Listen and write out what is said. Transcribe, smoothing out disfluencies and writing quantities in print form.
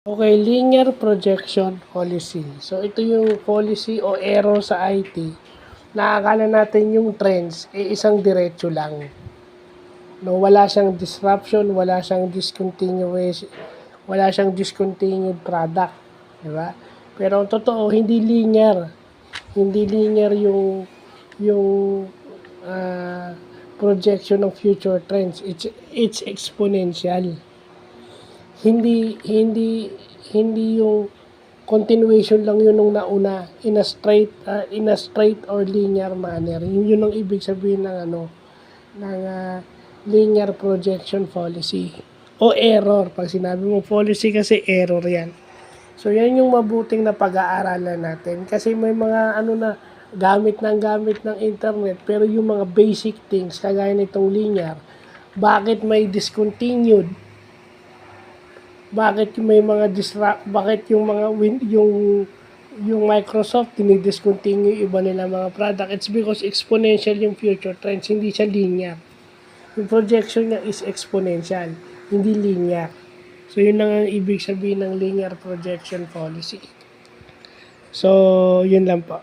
Okay, linear projection policy. So, ito yung policy o error sa IT na akala natin yung trends, isang diretso lang. No, wala siyang disruption, wala siyang discontinued product, di ba? Pero ang totoo, hindi linear. Hindi linear yung ah, projection ng future trends. It's exponential. Hindi yung continuation lang yun nung nauna in a straight or linear manner. Yun ang ibig sabihin ng linear projection policy o error. Pag sinabi mo policy kasi error yan. So yan yung mabuting na pag-aaralan natin kasi may mga gamit ng internet pero yung mga basic things kagaya nitong linear, bakit may discontinued, bakit yung mga yung Microsoft dinidiscontinue iba nila mga product. It's because exponential yung future trends, hindi siya linear. Yung projection niya is exponential, hindi linear. So yun ang ibig sabihin ng linear projection policy. So yun lang po.